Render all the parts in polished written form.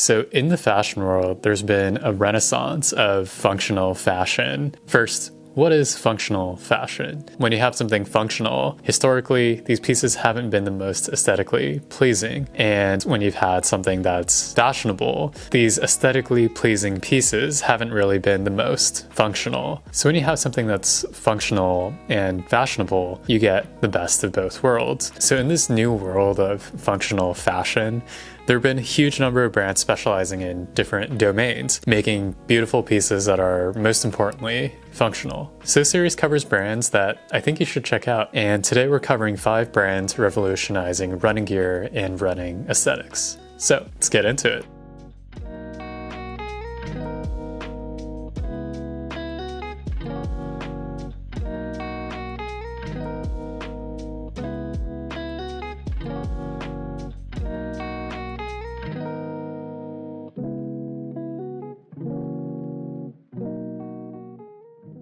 So in the fashion world, there's been a renaissance of functional fashion. First, what is functional fashion? When you have something functional, historically, these pieces haven't been the most aesthetically pleasing. And when you've had something that's fashionable, these aesthetically pleasing pieces haven't really been the most functional. So when you have something that's functional and fashionable, you get the best of both worlds. So in this new world of functional fashion, there have been a huge number of brands specializing in different domains, making beautiful pieces that are, most importantly, functional. So this series covers brands that I think you should check out, and today we're covering 5 brands revolutionizing running gear and running aesthetics. So let's get into it.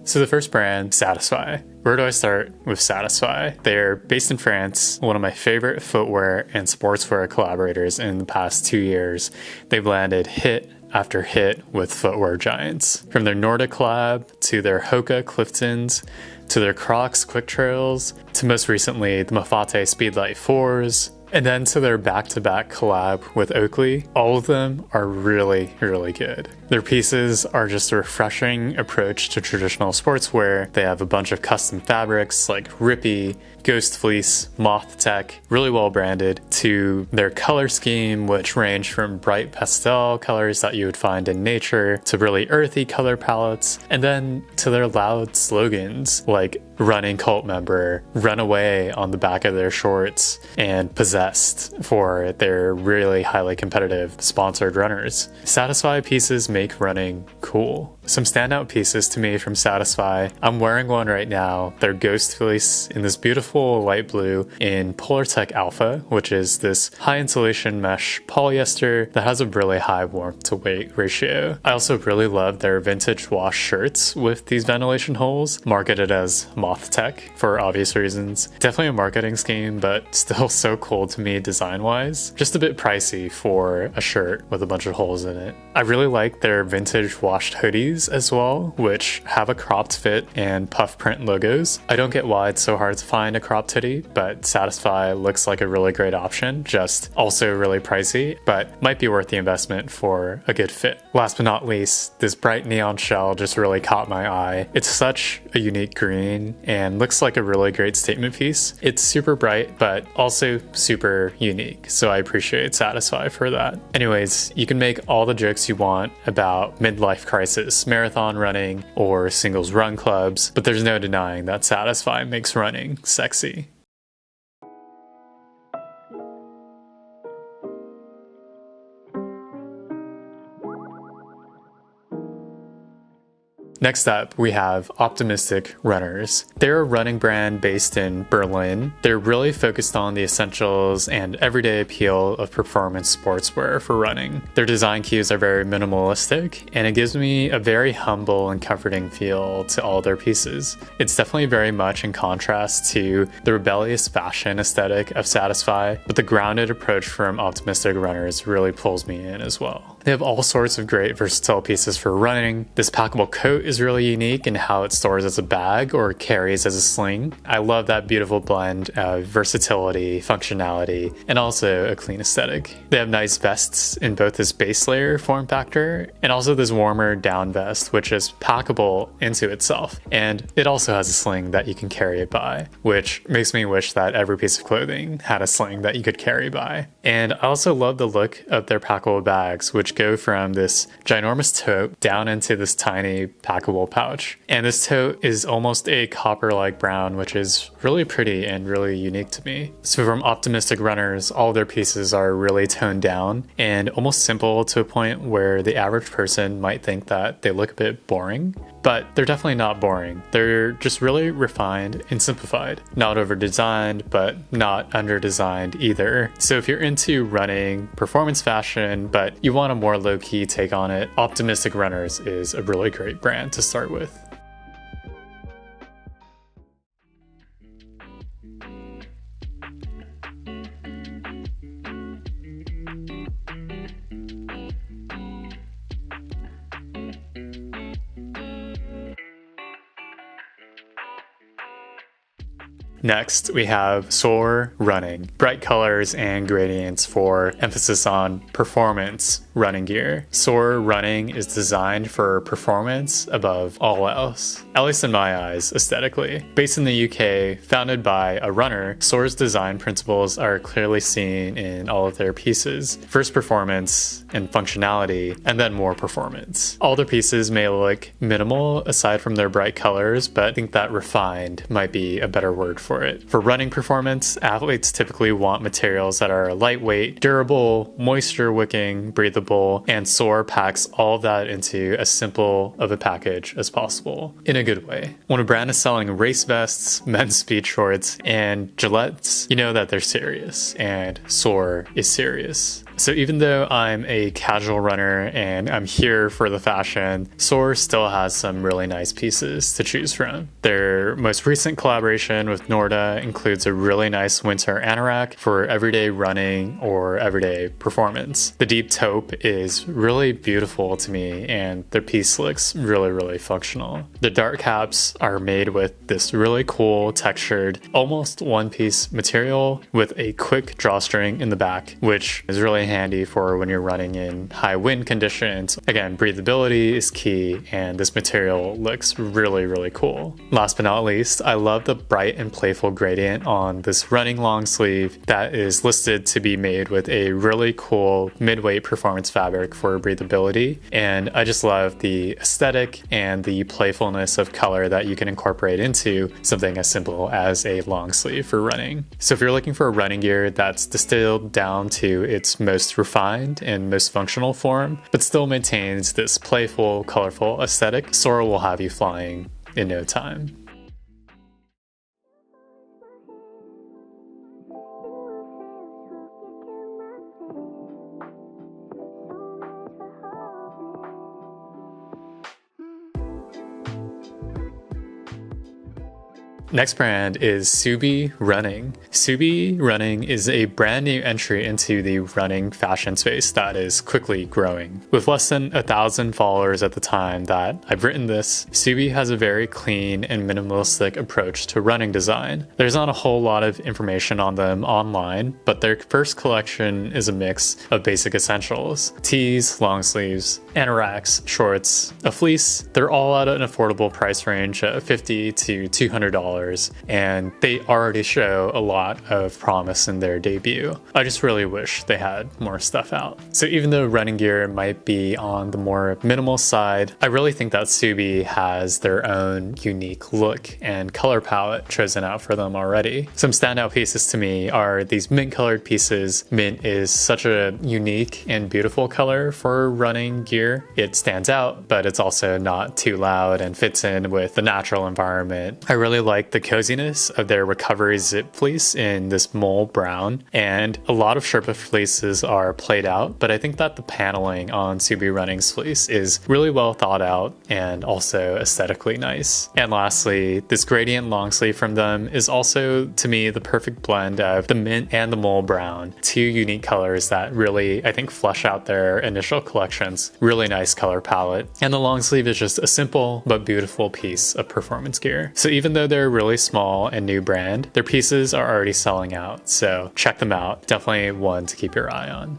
So the first brand, Satisfy. Where do I start with Satisfy? They're based in France, one of my favorite footwear and sportswear collaborators in the past 2 years. They've landed hit after hit with footwear giants. From their Nordic collab, to their Hoka Cliftons, to their Crocs Quick Trails, to most recently the Mafate Speedlight 4s, and then to their back-to-back collab with Oakley. All of them are really, really good. Their pieces are just a refreshing approach to traditional sportswear. They have a bunch of custom fabrics like Rippy, Ghost Fleece, Moth Tech, really well branded, to their color scheme, which range from bright pastel colors that you would find in nature to really earthy color palettes, and then to their loud slogans like running cult member, run away on the back of their shorts, and possessed for their really highly competitive sponsored runners. Satisfy pieces make running cool. Some standout pieces to me from Satisfy. I'm wearing one right now. They're Ghost Fleece in this beautiful light blue in Polartec Alpha, which is this high insulation mesh polyester that has a really high warmth to weight ratio. I also really love their vintage wash shirts with these ventilation holes, marketed as Moth Tech for obvious reasons. Definitely a marketing scheme, but still so cool to me design-wise. Just a bit pricey for a shirt with a bunch of holes in it. I really like their vintage washed hoodies as well, which have a cropped fit and puff print logos. I don't get why it's so hard to find a cropped hoodie, but Satisfy looks like a really great option, just also really pricey, but might be worth the investment for a good fit. Last but not least, this bright neon shell just really caught my eye. It's such a unique green and looks like a really great statement piece. It's super bright, but also super unique, so I appreciate Satisfy for that. Anyways, you can make all the jokes you want about midlife crisis, marathon running, or singles run clubs, but there's no denying that Satisfy makes running sexy. Next up, we have Optimistic Runners. They're a running brand based in Berlin. They're really focused on the essentials and everyday appeal of performance sportswear for running. Their design cues are very minimalistic, and it gives me a very humble and comforting feel to all their pieces. It's definitely very much in contrast to the rebellious fashion aesthetic of Satisfy, but the grounded approach from Optimistic Runners really pulls me in as well. They have all sorts of great versatile pieces for running. This packable coat is really unique in how it stores as a bag or carries as a sling. I love that beautiful blend of versatility, functionality, and also a clean aesthetic. They have nice vests in both this base layer form factor and also this warmer down vest, which is packable into itself. And it also has a sling that you can carry it by, which makes me wish that every piece of clothing had a sling that you could carry by. And I also love the look of their packable bags, which go from this ginormous tote down into this tiny packable pouch. And this tote is almost a copper-like brown, which is really pretty and really unique to me. So from Optimistic Runners, all of their pieces are really toned down and almost simple to a point where the average person might think that they look a bit boring. But they're definitely not boring. They're just really refined and simplified. Not over-designed, but not under-designed either. So if you're into running, performance fashion, but you want a more low-key take on it, Optimistic Runners is a really great brand to start with. Next, we have Soar Running. Bright colors and gradients for emphasis on performance running gear. Soar Running is designed for performance above all else, at least in my eyes, aesthetically. Based in the UK, founded by a runner, Soar's design principles are clearly seen in all of their pieces. First performance and functionality, and then more performance. All their pieces may look minimal aside from their bright colors, but I think that refined might be a better word for it. For running performance, athletes typically want materials that are lightweight, durable, moisture wicking, breathable, and Soar packs all of that into as simple of a package as possible, in a good way. When a brand is selling race vests, men's speed shorts, and Gillettes, you know that they're serious, and Soar is serious. So even though I'm a casual runner and I'm here for the fashion, Soar still has some really nice pieces to choose from. Their most recent collaboration with Norda includes a really nice winter anorak for everyday running or everyday performance. The deep taupe is really beautiful to me, and their piece looks really, really functional. The dart caps are made with this really cool textured, almost one-piece material with a quick drawstring in the back, which is really handy for when you're running in high wind conditions. Again, breathability is key, and this material looks really, really cool. Last but not least, I love the bright and playful gradient on this running long sleeve that is listed to be made with a really cool mid-weight performance fabric for breathability, and I just love the aesthetic and the playfulness of color that you can incorporate into something as simple as a long sleeve for running. So if you're looking for a running gear that's distilled down to its most refined and most functional form, but still maintains this playful, colorful aesthetic, Soar will have you flying in no time. Next brand is Subi Running. Subi Running is a brand new entry into the running fashion space that is quickly growing. With less than 1,000 followers at the time that I've written this, Subi has a very clean and minimalistic approach to running design. There's not a whole lot of information on them online, but their first collection is a mix of basic essentials: tees, long sleeves, anoraks, shorts, a fleece. They're all at an affordable price range of $50 to $200. And they already show a lot of promise in their debut. I just really wish they had more stuff out. So even though running gear might be on the more minimal side, I really think that Subi has their own unique look and color palette chosen out for them already. Some standout pieces to me are these mint colored pieces. Mint is such a unique and beautiful color for running gear. It stands out, but it's also not too loud and fits in with the natural environment. I really like the coziness of their recovery zip fleece in this mole brown, and a lot of Sherpa fleeces are played out, but I think that the paneling on Subi Running's fleece is really well thought out and also aesthetically nice. And lastly, this gradient long sleeve from them is also, to me, the perfect blend of the mint and the mole brown, two unique colors that really, I think, flesh out their initial collections. Really nice color palette. And the long sleeve is just a simple but beautiful piece of performance gear. So even though they're really small and new brand, their pieces are already selling out, so check them out. Definitely one to keep your eye on.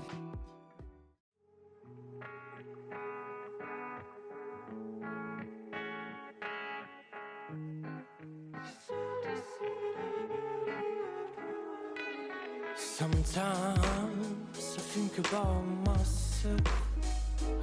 Sometimes I think about myself.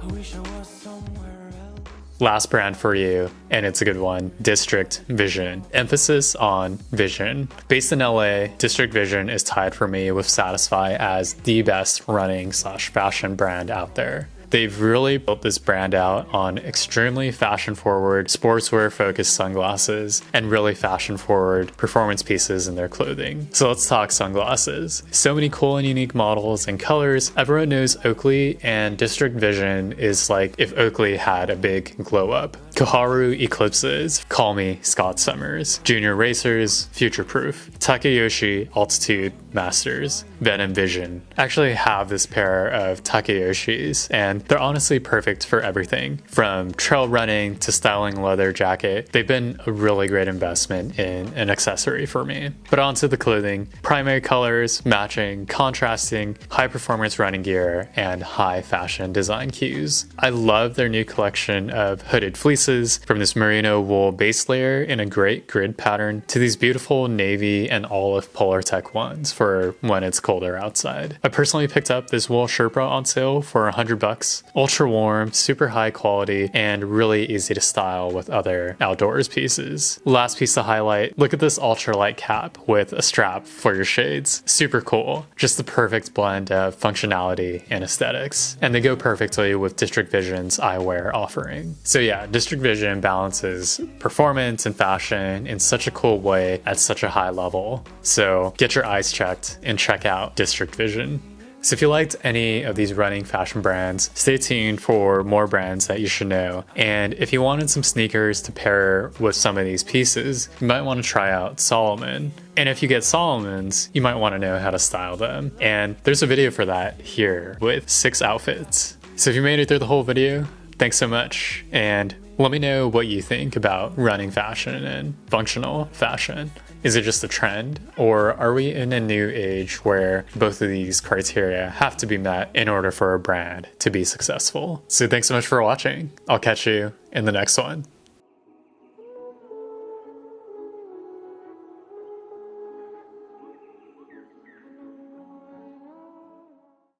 I wish I was somewhere else. Last brand for you, and it's a good one, District Vision. Emphasis on vision. Based in LA, District Vision is tied for me with Satisfy as the best running/fashion brand out there. They've really built this brand out on extremely fashion-forward, sportswear-focused sunglasses and really fashion-forward performance pieces in their clothing. So let's talk sunglasses. So many cool and unique models and colors. Everyone knows Oakley, and District Vision is like if Oakley had a big glow-up. Koharu Eclipses, Call Me Scott Summers, Junior Racers, Future Proof, Takayoshi Altitude Masters, Venom Vision. I actually have this pair of Takayoshis, and they're honestly perfect for everything from trail running to styling leather jacket. They've been a really great investment in an accessory for me. But onto the clothing, primary colors, matching, contrasting, high performance running gear, and high fashion design cues. I love their new collection of hooded fleeces, from this merino wool base layer in a great grid pattern to these beautiful navy and olive Polartec ones for when it's colder outside. I personally picked up this wool Sherpa on sale for $100. Ultra warm, super high quality, and really easy to style with other outdoors pieces. Last piece to highlight, look at this ultralight cap with a strap for your shades. Super cool. Just the perfect blend of functionality and aesthetics. And they go perfectly with District Vision's eyewear offering. So yeah, District Vision balances performance and fashion in such a cool way at such a high level. So get your eyes checked and check out District Vision. So if you liked any of these running fashion brands, stay tuned for more brands that you should know. And if you wanted some sneakers to pair with some of these pieces, you might want to try out Solomon. And if you get Solomons, you might want to know how to style them. And there's a video for that here with 6 outfits. So if you made it through the whole video, thanks so much. And let me know what you think about running fashion and functional fashion. Is it just a trend, or are we in a new age where both of these criteria have to be met in order for a brand to be successful? So thanks so much for watching. I'll catch you in the next one.